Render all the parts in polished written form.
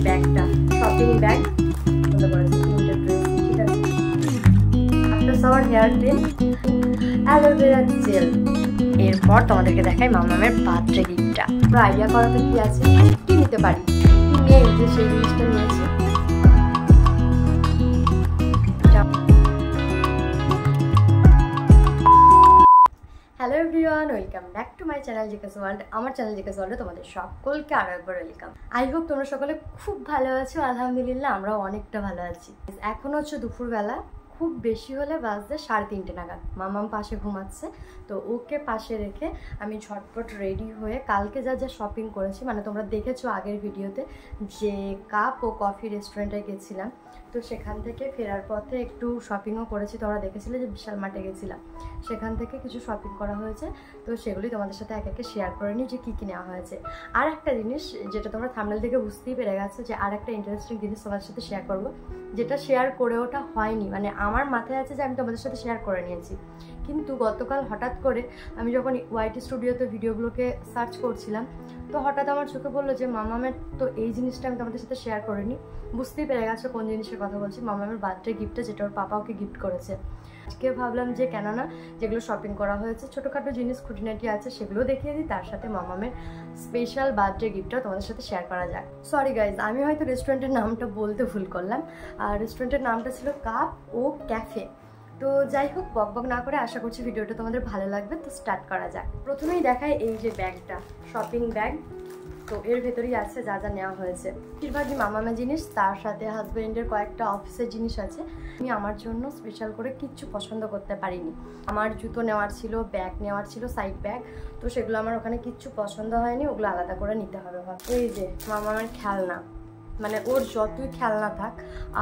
ব্যাগটা, shopping bag বন্ধ করেছে, তিনটে ড্রেস, ঠিক আছে। After shower hair cream, aloe vera gel. এরপর তোমাদেরকে দেখাই মামামের বার্থডে গিফটটা। পুরো আইডিয়া করাতে কি আছে, কি নিতে পারি, কি নেই যে সেই জিনিসটা নিয়েছি। Hello everyone, welcome back to my channel GK's world. আমার চ্যানেল জিকেস ওয়ার্ল্ডে তোমাদের সকলকে আরও একবার ওয়েলকাম। আই হোপ তোমরা সকলে খুব ভালো আছো। আলহামদুলিল্লাহ আমরাও অনেকটা ভালো আছি। এখন হচ্ছে দুপুরবেলা, খুব বেশি হলে বাজতে 3:30 নাগাদ। মামাম পাশে ঘুমাচ্ছে, তো ওকে পাশে রেখে আমি ঝটপট রেডি হয়ে কালকে যা যা শপিং করেছি, মানে তোমরা দেখেছো আগের ভিডিওতে যে কাপ ও কফি রেস্টুরেন্টে গেছিলাম, তো সেখান থেকে ফেরার পথে একটু শপিংও করেছি। তোমরা দেখেছিলে যে বিশাল মার্টে গেছিলাম, সেখান থেকে কিছু শপিং করা হয়েছে, তো সেগুলি তোমাদের সাথে এক একে শেয়ার করে নিই যে কী কী নেওয়া হয়েছে। আর একটা জিনিস যেটা তোমরা থাম্বনেল থেকে বুঝতেই পেরে গেছো, যে আর একটা ইন্টারেস্টিং জিনিস তোমাদের সাথে শেয়ার করব, যেটা শেয়ার করে ওটা হয়নি, মানে আমার মাথায় আছে যে আমি তোমাদের সাথে শেয়ার করে নিয়েছি, কিন্তু গতকাল হঠাৎ করে আমি যখন ওয়াইটি স্টুডিওতে ভিডিওগুলোকে সার্চ করছিলাম, তো হঠাৎ আমার চোখে বললো যে মামামের তো এই জিনিসটা আমি তোমাদের সাথে শেয়ার করিনি। বুঝতেই পেরে গেছো কোন জিনিসের কথা বলছি, মামামের বার্থডে গিফটটা, যেটা ওর পাপা ওকে গিফট করেছে। আজকে ভাবলাম যে কেননা যেগুলো শপিং করা হয়েছে, ছোটোখাটো জিনিস খুঁটিনাটি আছে, সেগুলো দেখিয়ে দিই, তার সাথে মামামের স্পেশাল বার্থডে গিফটটা তোমাদের সাথে শেয়ার করা যাক। সরি গাইজ, আমি হয়তো রেস্টুরেন্টের নামটা বলতে ভুল করলাম, আর রেস্টুরেন্টের নামটা ছিল কাপ ও ক্যাফে। তো যাই হোক, বকবক না করে আশা করছি ভিডিওটা তোমাদের ভালো লাগবে। তো স্টার্ট করা যাক। প্রথমেই দেখাই এই যে ব্যাগটা, শপিং ব্যাগ। তো এর ভেতরেই আছে যা যা নেওয়া হয়েছে, বেশিরভাগই মামামের জিনিস, তার সাথে হাজব্যান্ডের কয়েকটা অফিসের জিনিস আছে। আমি আমার জন্য স্পেশাল করে কিচ্ছু পছন্দ করতে পারিনি। আমার জুতো নেওয়ার ছিল, ব্যাগ নেওয়ার ছিল, সাইড ব্যাগ, তো সেগুলো আমার ওখানে কিচ্ছু পছন্দ হয়নি, ওগুলো আলাদা করে নিতে হবে। এই যে মামামের খেলনা, মানে ওর যতই খেলনা থাক,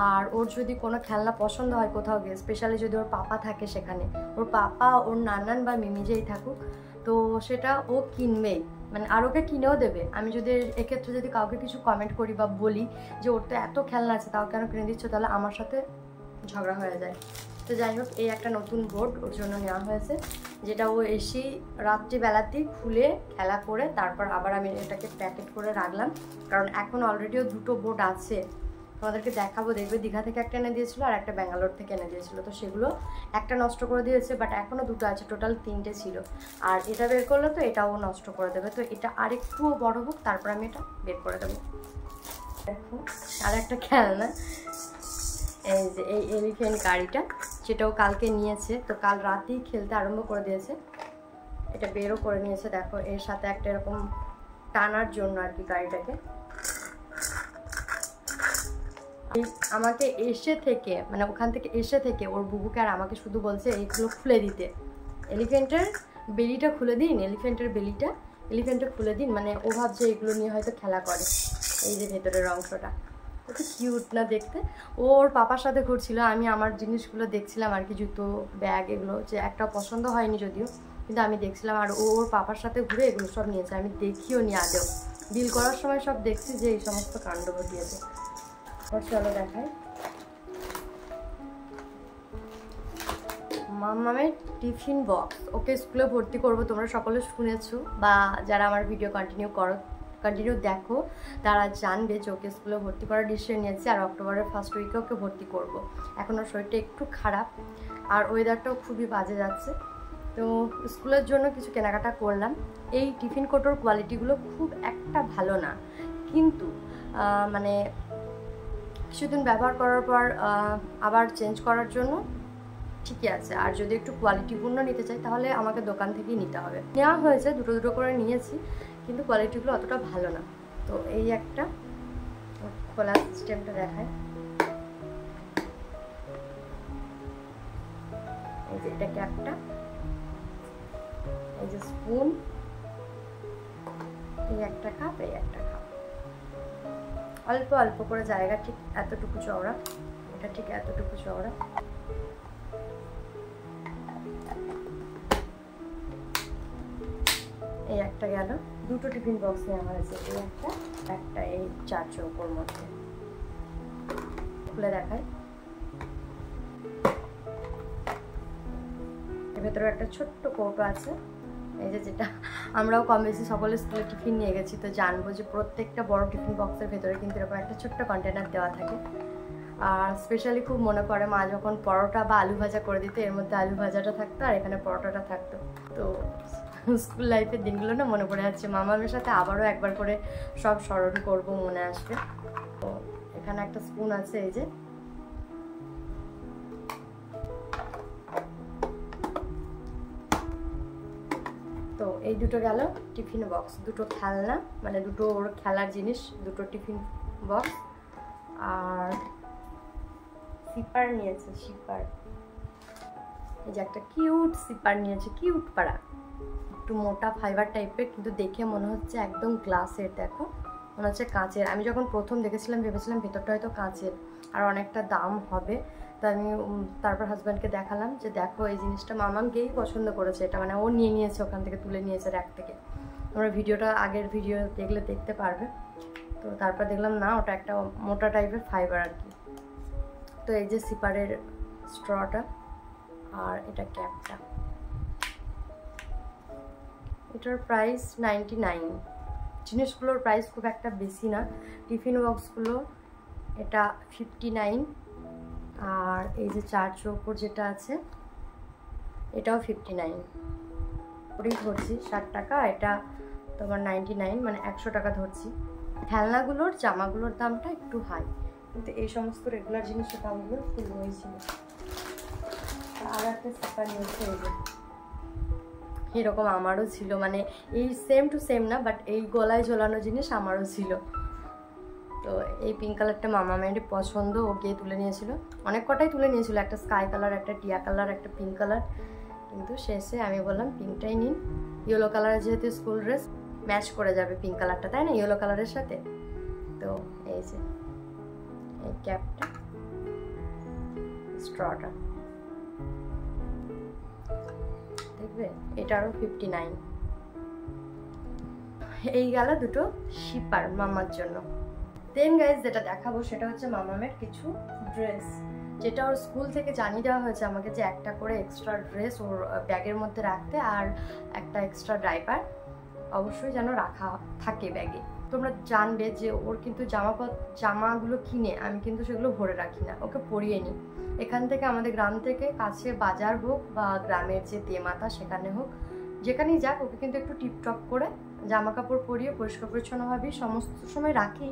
আর ওর যদি কোনো খেলনা পছন্দ হয় কোথাও গিয়ে, স্পেশালি যদি ওর পাপা থাকে সেখানে, ওর পাপা, ওর নানান বা মিমি যেই থাকুক, তো সেটা ও কিনবেই, মানে আর ওকে কিনেও দেবে। আমি যদি এক্ষেত্রে যদি কাউকে কিছু কমেন্ট করি বা বলি যে ওর তো এত খেলনা আছে, তাও কেন কিনে দিচ্ছ, তাহলে আমার সাথে ঝগড়া হয়ে যায়। তো যাই হোক, এই একটা নতুন বোর্ড ওর জন্য নেওয়া হয়েছে, যেটা ও এসেই রাত্রিবেলাতেই খুলে খেলা করে তারপর আবার আমি এটাকে প্যাকেট করে রাখলাম, কারণ এখন অলরেডিও দুটো বোর্ড আছে, তোমাদেরকে দেখাবো, দেখবে। দীঘা থেকে একটা এনে দিয়েছিলো আর একটা ব্যাঙ্গালোর থেকে এনে দিয়েছিলো, তো সেগুলো একটা নষ্ট করে দিয়েছে, বাট এখনও দুটো আছে, টোটাল 3টে ছিল। আর এটা বের করলে তো এটাও নষ্ট করে দেবে, তো এটা আরেকটুও বড় হোক, তারপর আমি এটা বের করে দেবো। দেখো আর একটা খেলনা, এই যে এই এলিফ্যান্ট গাড়িটা, সেটাও কালকে নিয়েছে, তো কাল রাতেই খেলতে আরম্ভ করে দিয়েছে। এটা বেরও করে নিয়েছে, দেখো এর সাথে একটা এরকম টানার জন্য আর কি গাড়িটাকে। আমাকে এসে থেকে, মানে ওখান থেকে এসে থেকে ওর বুবুকে আর আমাকে শুধু বলছে এইগুলো খুলে দিতে, এলিফ্যান্টের বেলিটা খুলে দিন, এলিফ্যান্টের বেলিটা, এলিফ্যান্টটা খুলে দিন, মানে ও ভাবছে এগুলো নিয়ে হয়তো খেলা করে। এই যে ভেতরের অংশটা কত কিউট না দেখতে। ওর পাপার সাথে ঘুরছিল, আমি আমার জিনিসগুলো দেখছিলাম আর কি, জুতো, ব্যাগ, এগুলো যে একটা পছন্দ হয়নি যদিও, কিন্তু আমি দেখছিলাম, আর ওর পাপার সাথে ঘুরে এগুলো সব নিয়েছে। আমি দেখিও নি আদেও, বিল করার সময় সব দেখছি যে এই সমস্ত কাণ্ড ঘটিয়েছে। চলো দেখাই মামামের টিফিন বক্স। ওকে স্কুলে ভর্তি করবো, তোমরা সকলে শুনেছো, বা যারা আমার ভিডিও কন্টিনিউ দেখো তারা জানবে যে ওকে স্কুলে ভর্তি করার ডিসিশন নিয়েছি, আর অক্টোবরের ফার্স্ট উইকে ওকে ভর্তি করব। এখন ওর শরীরটা একটু খারাপ, আর ওয়েদারটাও খুবই বাজে যাচ্ছে, তো স্কুলের জন্য কিছু কেনাকাটা করলাম। এই টিফিন কোটোর কোয়ালিটিগুলো খুব একটা ভালো না, কিন্তু মানে কিছুদিন ব্যবহার করার পর আবার চেঞ্জ করার জন্য ঠিকই আছে। আর যদি একটু কোয়ালিটিপূর্ণ নিতে চাই তাহলে আমাকে দোকান থেকেই নিতে হবে। নেওয়া হয়েছে, দুটো দুটো করে নিয়েছি, কিন্তু কোয়ালিটিগুলো অতটা ভালো না। তো এই একটা খোলা সিস্টেমটা দেখায়, এই যে এটা ক্যাপটা, এই যে স্পুন, এই একটা কাপ, এই একটা কাপ, অল্প অল্প করে জায়গা, ঠিক এতটুকু চওড়া, এটা ঠিক এতটুকু চওড়া। এই একটা গেল, দুটো টিফিন বক্স নেওয়া হয়েছে, এই একটা এই 4 চৌকোর মধ্যে। খুলে দেখায়, এর ভেতরে একটা ছোট্ট কৌটো আছে, এই যে যেটা আমরাও কম বেশি সকলে স্কুলে টিফিন নিয়ে গেছি, তো জানবো যে প্রত্যেকটা বড় টিফিন বক্সের ভেতরে কিন্তু এরকম একটা ছোট্ট কন্টেনার দেওয়া থাকে। আর স্পেশালি খুব মনে পড়ে মা যখন পরোটা বা আলু ভাজা করে দিত, এর মধ্যে আলু ভাজাটা থাকতো আর এখানে পরোটাটা থাকতো। তো স্কুল লাইফের দিনগুলো না মনে পড়ে যাচ্ছে, মামামের সাথে আবারও একবার করে সব স্মরণ করবো, মনে আসবে। তো এখানে একটা স্পুন আছে, এই যে তো এই দুটো গেল টিফিন বক্স, দুটো খেলনা মানে দুটো ওর খেলার জিনিস, দুটো টিফিন বক্স। আর সিপার নিয়েছে, সিপার, এই যে একটা কিউট সিপার নিয়েছে, কিউট পাড়া, একটু মোটা ফাইবার টাইপের, কিন্তু দেখে মনে হচ্ছে একদম গ্লাসের। দেখো মনে হচ্ছে কাঁচের। আমি যখন প্রথম দেখেছিলাম ভেবেছিলাম ভেতরটা হয়তো কাঁচের আর অনেকটা দাম হবে। তো আমি তারপর হাজব্যান্ডকে দেখালাম যে দেখো এই জিনিসটা মামামকেই পছন্দ করেছে, এটা মানে ও নিয়ে নিয়েছে, ওখান থেকে তুলে নিয়েছে র্যাক থেকে। তোমরা ভিডিওটা আগের ভিডিও দেখলে দেখতে পারবে। তো তারপর দেখলাম না, ওটা একটা মোটা টাইপের ফাইবার আর কি। তো এই যে সিপারের স্ট্রটা আর এটা ক্যাপটা, এটার প্রাইস 99। জিনিসগুলোর প্রাইস খুব একটা বেশি না। টিফিন বক্সগুলো এটা 59। আর এই যে 4 চৌকোর যেটা আছে এটাও 59 করেই ধরছি, 60 টাকা, এটা তোমার 99 মানে 100 টাকা ধরছি। খেলনাগুলোর জামাগুলোর দামটা একটু হাই, কিন্তু এই সমস্ত রেগুলার জিনিসের দামগুলো খুব হয়েছিল। আর একটা সিপার নিয়েছে, এই যে এরকম আমারও ছিল, মানে এই সেম টু সেম না, বাট এই গলায় ঝোলানো জিনিস আমারও ছিল। তো এই পিঙ্ক কালারটা মামামের পছন্দ, ও গিয়ে তুলে নিয়েছিল, অনেক কটাই তুলে নিয়েছিল, একটা স্কাই কালার, একটা টিয়া কালার, একটা পিঙ্ক কালার, কিন্তু শেষে আমি বললাম পিঙ্কটাই নিন। ইয়েলো কালারের যেহেতু স্কুল ড্রেস ম্যাচ করে যাবে পিঙ্ক কালারটা, তাই না, ইয়েলো কালারের সাথে। তো এই যে এই ক্যাপটা, স্ট্রটা দেখবে, এটারও 59। এই গেল দুটো শিপার মামার জন্য। দেন গাইজ যেটা দেখাবো সেটা হচ্ছে মামামের কিছু ড্রেস, যেটা ওর স্কুল থেকে জানিয়ে দেওয়া হয়েছে আমাকে যে একটা করে এক্সট্রা ড্রেস ওর ব্যাগের মধ্যে রাখতে, আর একটা এক্সট্রা ডাইপার অবশ্যই যেন রাখা থাকে ব্যাগে। তোমরা জানবে যে ওর কিন্তু জামাগুলো কিনে আমি কিন্তু সেগুলো ভরে রাখি না, ওকে পরিয়ে নিই। এখান থেকে আমাদের গ্রাম থেকে কাছে বাজার হোক বা গ্রামের যে তেমাতা সেখানে হোক, যেখানেই যাক ওকে কিন্তু একটু টিপটপ করে জামা কাপড় পরিয়ে পরিষ্কার পরিচ্ছন্নভাবেই সমস্ত সময় রাখি।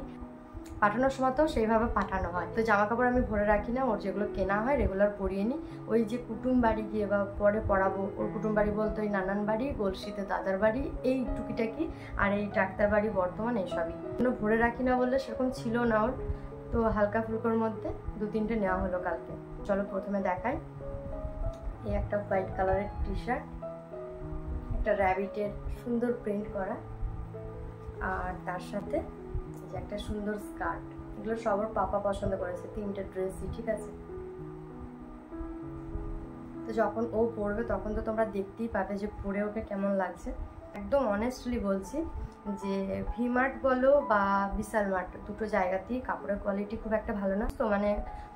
পাঠানোর সময়তেও সেইভাবে পাঠানো হয়। তো জামা কাপড় আমি ভরে রাখি না, ওর যেগুলো কেনা হয় রেগুলার পরিয়ে নিই। ওই যে কুটুম বাড়ি গিয়ে বা পরে পড়াবো, ওর কুটুম বাড়ি বলতে ওই নানান বাড়ি, গলসিতে দাদার বাড়ি, এই টুকিটাকি, আর এই ডাক্তার বাড়ি বর্তমান, এইসবই। কোনো ভরে রাখি না বললে সেরকম ছিল না ওর। তো হালকা ফুলকোর মধ্যে 2-3টে নেওয়া হলো কালকে। চলো প্রথমে দেখাই। এই একটা হোয়াইট কালারের টি শার্ট, একটা র্যাবিটের সুন্দর প্রিন্ট করা, আর তার সাথে একটা সুন্দর স্কার্ট। এগুলো সবার পাপা পছন্দ করেছে, 3টে ড্রেসই, ঠিক আছে। তো যখন ও পরবে তখন তো তোমরা দেখতেই পাবে যে পরে ওকে কেমন লাগছে। একদম অনেস্টলি বলছি যে ভিমার্ট বলো বা বিশাল মার্ট, দুটো জায়গাতেই কাপড়ের কোয়ালিটি খুব একটা ভালো না। তো মানে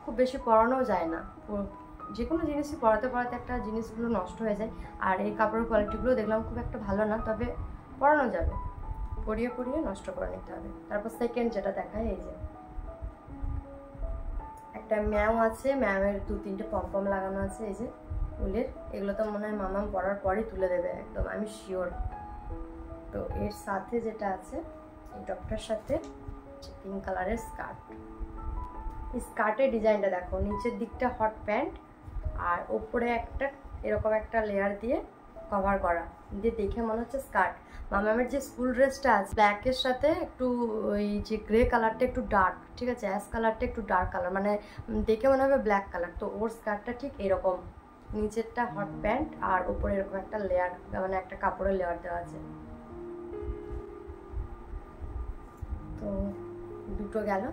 খুব বেশি পরানোও যায় না, যে কোনো জিনিসই পরাতে পরাতে একটা জিনিসগুলো নষ্ট হয়ে যায়। আর এই কাপড়ের কোয়ালিটিগুলো দেখলাম খুব একটা ভালো না, তবে পরানো যাবে, পরিয়ে পরিয়ে নষ্ট করে নিতে হবে। তারপর সেকেন্ড যেটা দেখায়, এই যে একটা ম্যাও আছে, ম্যামের 2-3টে পমপম লাগানো আছে, এই যে উলের। এগুলো তো মনে হয় মামাম পরার পরই তুলে দেবে একদম, আমি শিওর। তো এর সাথে যেটা আছে, এই টপটার সাথে পিঙ্ক কালারের স্কার্ট। এই স্কার্টের ডিজাইনটা দেখো, নিচের দিকটা হট প্যান্ট আর ওপরে একটা এরকম একটা লেয়ার দিয়ে কভার করা, দিয়ে দেখে মনে হচ্ছে স্কার্ট। মামামের যে স্কুল ড্রেসটা আছে ব্ল্যাকের সাথে একটু ওই যে গ্রে কালারটা একটু ডার্ক, ঠিক আছে, অ্যাশ কালারটা একটু ডার্ক কালার, মানে দেখে মনে হবে ব্ল্যাক কালার। তো ওর স্কার্টটা ঠিক এরকম, নিচেরটা হট প্যান্ট আর ওপরে এরকম একটা লেয়ার, মানে একটা কাপড়ের লেয়ার দেওয়া আছে। তো দুটো গেল।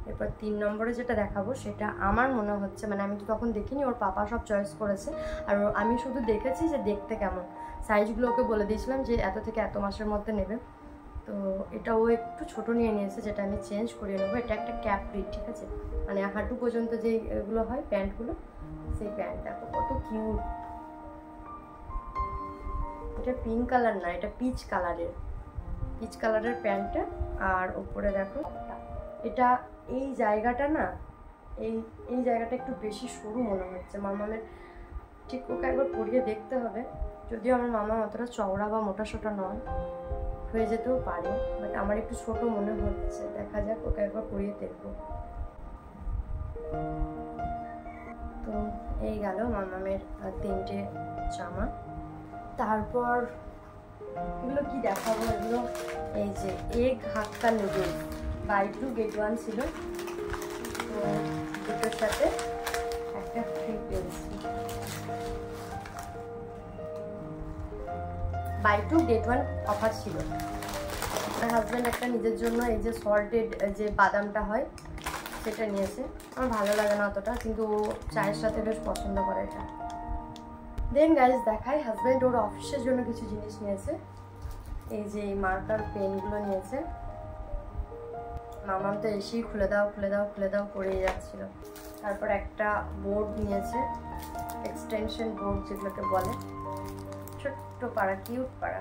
এরপর 3 নম্বরে যেটা দেখাবো সেটা আমার মনে হচ্ছে, মানে আমি তো তখন দেখিনি, ওর পাপা সব চয়েস করেছে, আর আমি শুধু দেখেছি যে দেখতে কেমন। সাইজগুলো ওকে বলে দিয়েছিলাম যে এত থেকে এত মাসের মধ্যে নেবে। তো এটা ও একটু ছোট নিয়ে নিয়েছে, যেটা আমি চেঞ্জ করিয়ে নেবো। এটা একটা ক্যাপরি, ঠিক আছে, মানে হাঁটু পর্যন্ত যে এগুলো হয় প্যান্টগুলো, সেই প্যান্ট। দেখো কত কিউট, এটা পিঙ্ক কালার না, এটা পিচ কালারের প্যান্টটা। আর উপরে দেখো এটা, এই জায়গাটা না, এই জায়গাটা একটু বেশি সরু মনে হচ্ছে মামামের। ঠিক ওকে একবার পরিয়ে দেখতে হবে, যদিও আমার মামা অতটা চওড়া বা মোটা সোটা নয়, হয়ে যেতেও পারে, বাট আমার একটু ছোট মনে হচ্ছে। দেখা যাক, ওকে একবার পরিয়ে দেখবো। তো এই গেল মামামের 3টে জামা। তারপর এগুলো কি দেখাবো, এগুলো এই যে egg hakka noodles, buy 2 get 1 ছিল। তো দুটোর সাথে একটা ফ্রি পেয়েছি, বাই 2 get 1 অফার ছিল। আমার হাজব্যান্ড একটা নিজের জন্য এই যে সল্টেড যে বাদামটা হয় সেটা নিয়েছে। আমার ভালো লাগে না অতটা, কিন্তু ও চায়ের সাথে বেশ পছন্দ করে এটা। দেন গাইজ দেখাই, হাজব্যান্ড ওর অফিসের জন্য কিছু জিনিস নিয়েছে। এই যে এই মার্কার পেনগুলো নিয়েছে। মামাম তো এসেই খুলে দাও করেই যাচ্ছিল। তারপর একটা বোর্ড নিয়েছে, এক্সটেনশন বোর্ড যেগুলোকে বলে, ছোট্ট পাড়া, কিউট পাড়া।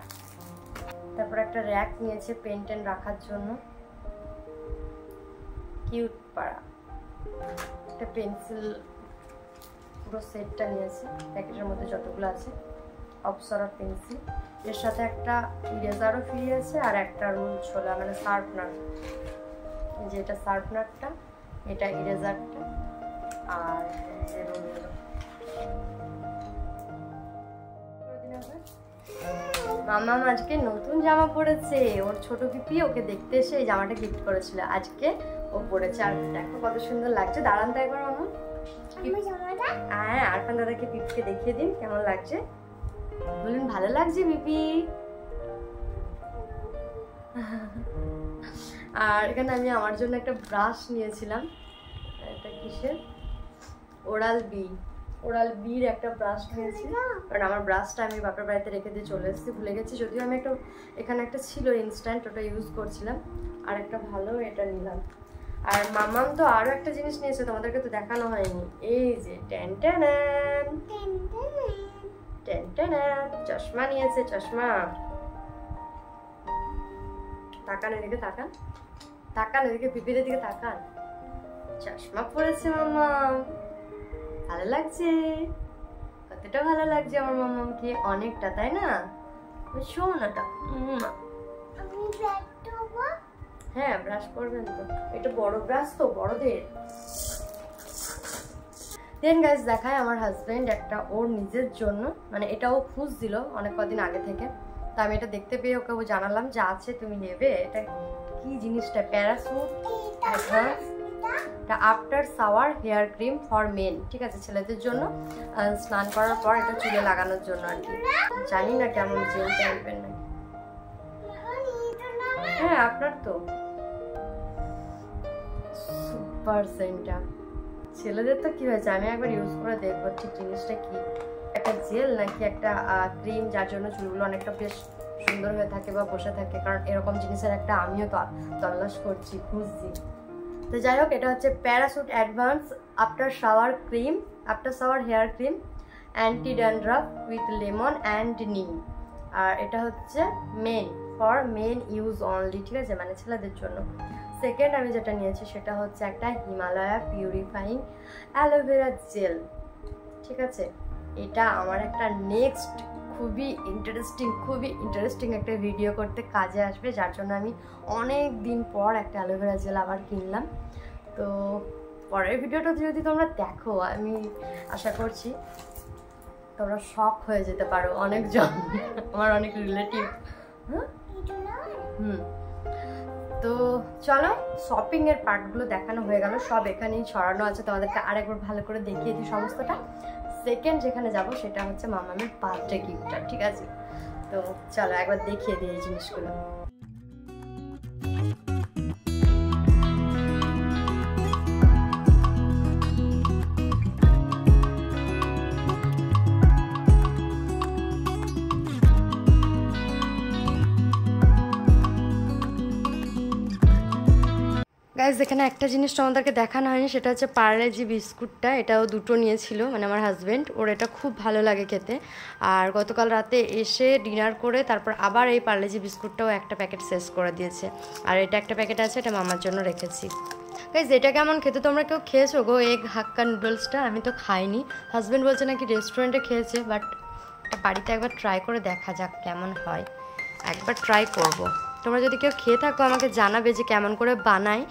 তারপর একটা র্যাক নিয়েছে পেন টেন রাখার জন্য, কিউট পাড়া। একটা পেন্সিল পুরো সেটটা নিয়েছে, প্যাকেটের মধ্যে যতগুলো আছে, অপসরা পেন্সিল। এর সাথে একটা ইরেজারও ফ্রি আছে, আর একটা রুল ছোলা মানে শার্পনার, যেটা শার্পনারটা, এটা ইরেজারটা, আর যে রুলগুলো। মামা আজকে নতুন জামা পরেছে, ওর ছোট পিপি ওকে দেখতে এসে এই জামাটা গিফট করেছিল, আজকে ও পরেছে। আর দেখো কত সুন্দর লাগছে, দাঁড়ান তো একবার মামা। হ্যাঁ, আরফান দাদাকে পিপিকে দেখিয়ে দিন কেমন লাগছে, বলুন ভালো লাগছে পিপি। আর এখানে আমি আমার জন্য একটা ব্রাশ নিয়েছিলাম, এটা কিসের, ওরাল বির একটা ব্রাশ নিয়েছি, কারণ আমার ব্রাশটা আমি বাপের বাড়িতে রেখে দিয়ে চলে এসেছি, ভুলে গেছি। যদিও আমি একটা এখানে একটা ছিল ইনস্ট্যান্ট, ওটা ইউজ করছিলাম, আর একটা ভালো এটা নিলাম। আর মামাম তো আরো একটা জিনিস নিয়েছে, তোমাদেরকে তো দেখানো হয়নি। এই যে চশমা নিয়েছে, চশমা। তাকান এদিকে, তাকান এদিকে, পিপিদের দিকে তাকান। চশমা পরেছে মামাম, ভালো লাগছে, কতটা ভালো লাগছে আমার মামামকে, অনেকটা, তাই না? সোনাটা। হ্যাঁ, ব্রাশ করবেন তো, এটা বড় ব্রাশ তো, বড়দের। দেন গাইজ দেখায়, আমার হাজব্যান্ড একটা ওর নিজের জন্য, মানে এটা ও খুঁজছিল অনেক কদিন আগে থেকে, তো আমি এটা দেখতে পেয়ে ওকে জানালাম যে আছে, তুমি নেবে। এটা কি জিনিসটা, Parachute advance after shower hair cream for men, ঠিক আছে, ছেলেদের জন্য স্নান করার পর এটা চুলে লাগানোর জন্য আর কি। জানি না কেমন জেল টাইপের নাকি। হ্যাঁ, আপনার তো সুপার সেন্টটা, ছেলেদের তো কি হয়েছে, আমি একবার ইউজ করে দেখবো ঠিক জিনিসটা কি, একটা জেল নাকি একটা ক্রিম, যার জন্য চুলগুলো অনেকটা বেশ সুন্দর হয়ে থাকে বা বসে থাকে, কারণ এরকম জিনিসের একটা আমিও তল্লাশ করছি, খুঁজছি। তো যাই হোক, এটা হচ্ছে Parachute advance after shower hair cream anti dandruff with lemon and neem. আর এটা হচ্ছে ফর মেন ইউজ অনলি, ঠিক আছে, মানে ছেলেদের জন্য। সেকেন্ড আমি যেটা নিয়েছি সেটা হচ্ছে একটা হিমালয়া পিউরিফাইং অ্যালোভেরা জেল, ঠিক আছে। এটা আমার একটা নেক্সট খুবই ইন্টারেস্টিং একটা ভিডিও করতে কাজে আসবে, যার জন্য আমি অনেক দিন পর একটা অ্যালোভেরা জেল আবার কিনলাম। তো পরের ভিডিওটা যদি তোমরা দেখো, আমি আশা করছি তোমরা শক হয়ে যেতে পারো, অনেকজন, আমার অনেক রিলেটিভ। তো চলো, শপিং এর পার্টগুলো দেখানো হয়ে গেল, সব এখানেই ছড়ানো আছে, তোমাদেরকে আরেকবার ভালো করে দেখিয়ে দিই সমস্তটা। সেকেন্ড যেখানে যাব সেটা হচ্ছে মামামের বার্থডে গিফটটা, ঠিক আছে। তো চলো একবার দেখিয়ে দিই এই জিনিসগুলো। গাইস এখানে একটা জিনিস তোমাদেরকে দেখানো হয়নি, সেটা হচ্ছে পার্লে-জি বিস্কুটটা। এটাও দুটো নিয়েছিল, মানে আমার হাজব্যান্ড, ওর এটা খুব ভালো লাগে খেতে। আর গতকাল রাতে এসে ডিনার করে তারপর আবার এই পার্লে-জি বিস্কুটটাও একটা প্যাকেট শেষ করে দিয়েছে। আর এটা একটা প্যাকেট আছে, এটা মামার জন্য রেখেছি। গাইস এটা কেমন খেতে, তোমরা কেউ খেয়েছো গো এগ হাক্কা নুডলসটা? আমি তো খাইনি, হাজব্যান্ড বলছে নাকি রেস্টুরেন্টে খেয়েছে, বাট বাড়িতে একবার ট্রাই করে দেখা যাক কেমন হয়। একবার ট্রাই করব। তোমরা যদি কেউ খেয়ে থাকো আমাকে জানাবে যে কেমন করে বানায়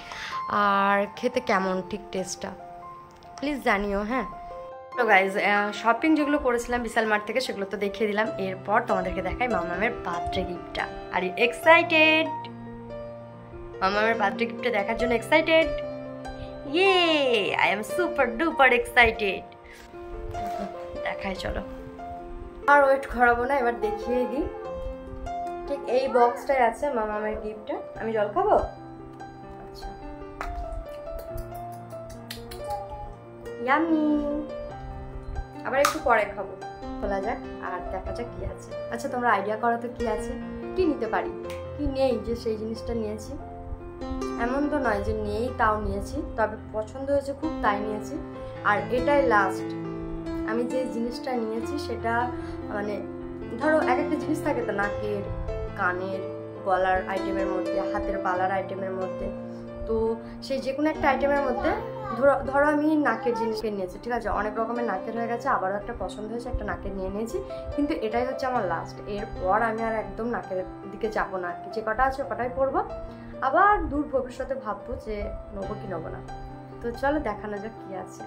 আর খেতে কেমন ঠিক টেস্টটা, প্লিজ জানিও। হ্যাঁ তো গাইজ শপিং যেগুলো করেছিলাম বিশাল মার্ট থেকে সেগুলো তো দেখিয়ে দিলাম। এরপর তোমাদেরকে দেখাই মামামের বার্থডে গিফটটা। আর ইউ এক্সাইটেড? মামামের বার্থডে গিফটটা দেখার জন্য excited? Yeah, I am super duper excited. দেখাই চলো, আর ওয়েট করাবো না, এবার দেখিয়ে দিই। ঠিক এই বক্সটাই আছে মামামের গিফটটা। আমি জল খাবো? আচ্ছা, ইয়ামি। আবার একটু পরে খাবো। খোলা যাক আর দেখা যাক কি আছে। আচ্ছা তোমরা আইডিয়া করো তো কি আছে, কি নিতে পারি, কি নেই যে সেই জিনিসটা নিয়েছি। এমন তো নয় যে নেই তাও নিয়েছি, তবে পছন্দ হয়েছে খুব তাই নিয়েছি। আর এটাই লাস্ট আমি যে জিনিসটা নিয়েছি সেটা, মানে ধরো এক একটা জিনিস থাকে তো, নাকের, কানের, গলার আইটেমের মধ্যে, হাতের বালার আইটেমের মধ্যে, তো সেই যে কোনো একটা আইটেমের মধ্যে ধরো আমি নাকের জিনিসকে নিয়েছি, ঠিক আছে, অনেক রকমের নাকের হয়ে গেছে, আবারও একটা পছন্দ হয়েছে, একটা নাকের নিয়ে নিয়েছি, কিন্তু এটাই হচ্ছে আমার লাস্ট। এরপর আমি আর একদম নাকের দিকে যাবো না, যে কটা আছে কটাই পরবো। আবার দূর ভবিষ্যতে ভাববো যে নেবো কি নেবো না। তো চলো দেখানো যাক কি আছে।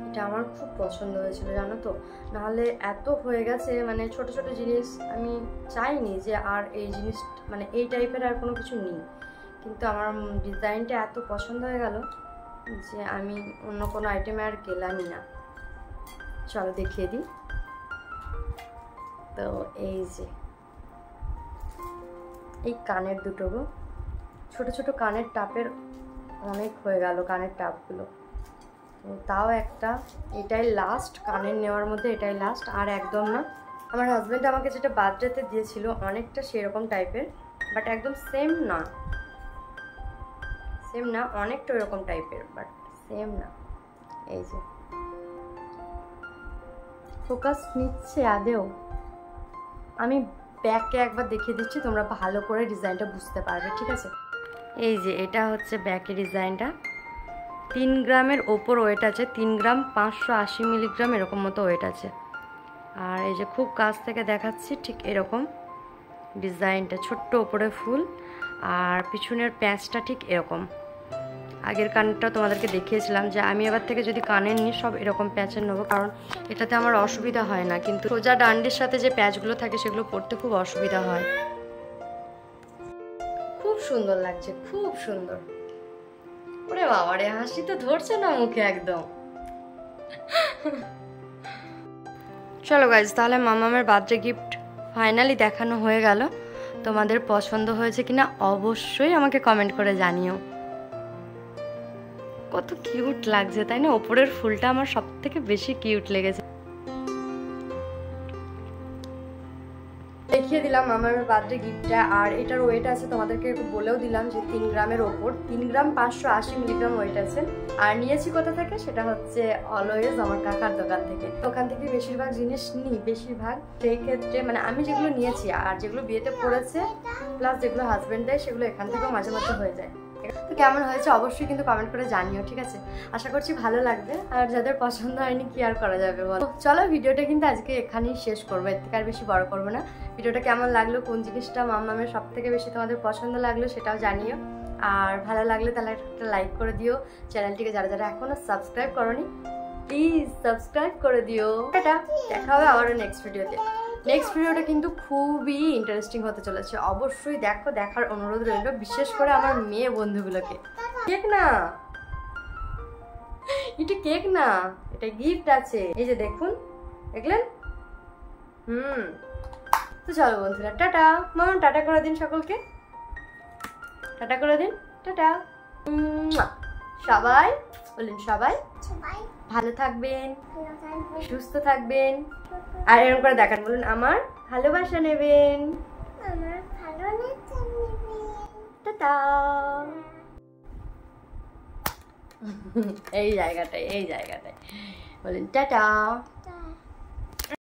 এটা আমার খুব পছন্দ হয়েছিল জানো তো, নাহলে এত হয়ে গেছে, মানে ছোট ছোট জিনিস আমি চাইনি যে আর এই জিনিস, মানে এই টাইপের আর কোনো কিছু নেই, কিন্তু আমার ডিজাইনটা এত পছন্দ হয়ে গেল যে আমি অন্য কোনো আইটেমে আর গেলামই না। চলো দেখিয়ে দিই। তো এই যে এই কানের দুটো গো, ছোট ছোট কানের টাপের অনেক হয়ে গেল কানের টাপগুলো, তো তাও একটা, এটাই লাস্ট কানের নেওয়ার মধ্যে, এটাই লাস্ট, আর একদম না। আমার হাজব্যান্ড আমাকে যেটা বার্থডেতে দিয়েছিল অনেকটা সেরকম টাইপের, বাট একদম সেম না, সেম না, অনেকটা ওরকম টাইপের, বাট সেম না। এই যে ফোকাস নিচ্ছে আদেও, আমি ব্যাকে একবার দেখিয়ে দিচ্ছি, তোমরা ভালো করে ডিজাইনটা বুঝতে পারবে, ঠিক আছে। এই যে এটা হচ্ছে ব্যাকের ডিজাইনটা, 3 গ্রামের ওপর ওয়েট আছে, 3 গ্রাম 580 মিলিগ্রাম এরকম মতো ওয়েট আছে। আর এই যে খুব কাছ থেকে দেখাচ্ছি, ঠিক এরকম ডিজাইনটা, ছোট্ট ওপরে ফুল, আর পিছনের প্যাঁচটা ঠিক এরকম। আগের কানেরটা তোমাদেরকে দেখিয়েছিলাম যে আমি এবার থেকে যদি কানের নিই সব এরকম প্যাচের নেবো, কারণ এটাতে আমার অসুবিধা হয় না, কিন্তু সোজা ডান্ডির সাথে যে প্যাচগুলো থাকে সেগুলো পরতে খুব অসুবিধা হয়। খুব সুন্দর লাগছে, খুব সুন্দর। ওরে বাবা রে, হাসি তো ধরছে না মুখে একদম। চলো গাইজ, তাহলে মামামের বার্থডে গিফট ফাইনালি দেখানো হয়ে গেল। তোমাদের পছন্দ হয়েছে কিনা অবশ্যই আমাকে কমেন্ট করে জানিও। কত কিউট লাগছে তাই না, ওপরের ফুলটা আমার সব থেকে বেশি কিউট লেগেছে। দেখিয়ে দিলাম আমার বার্থডে গিফটটা, আর এটার ওয়েট আছে তোমাদেরকে বলেও দিলাম যে 3 গ্রামের ওপর, 3 গ্রাম 580 মিলিগ্রাম ওয়েট আছে। আর নিয়েছি কোথা থেকে, সেটা হচ্ছে অলওয়েজ আমার কাকার দোকান থেকে। ওখান থেকে বেশিরভাগ জিনিস নিই, বেশিরভাগ। সেই ক্ষেত্রে মানে আমি যেগুলো নিয়েছি আর যেগুলো বিয়েতে পড়েছে প্লাস যেগুলো হাজবেন্ড দেয় সেগুলো এখান থেকেও মাঝে মাঝে হয়ে যায়। তো কেমন হয়েছে অবশ্যই কিন্তু কমেন্ট করে জানিও, ঠিক আছে। আশা করছি ভালো লাগবে, আর যাদের পছন্দ হয়নি কি আর করা যাবে বলো। চলো ভিডিওটা কিন্তু আজকে এখানেই শেষ করবো, এর থেকে আর বেশি বড় করবো না। ভিডিওটা কেমন লাগলো, কোন জিনিসটা মামামের সব থেকে বেশি তোমাদের পছন্দ লাগলো সেটাও জানিও, আর ভালো লাগলে তাহলে একটা লাইক করে দিও। চ্যানেলটিকে যারা যারা এখনো সাবস্ক্রাইব করোনি প্লিজ সাবস্ক্রাইব করে দিও। এটা দেখা হবে আবার নেক্সট ভিডিওতে। নেক্সট ভিডিওটা কিন্তু খুবই ইন্টারেস্টিং হতে চলেছে, অবশ্যই দেখো, দেখার অনুরোধ রইল, বিশেষ করে আমার মেয়ে বন্ধুগুলোকে। কেক না, এটা কেক না, এটা গিফট আছে, এই যে দেখুন, দেখলেন? তো চলো বন্ধুরা, টাটা। মামা টাটা করে দিন সকলকে, টাটা করে দিন, টাটা। সবাই বলুন, সবাই ভালো থাকবেন, সুস্থ থাকবেন, আর এরকম করে দেখান, বলুন আমার ভালোবাসা নেবেন। টাটা। এই জায়গাটায় বলেন টাটা।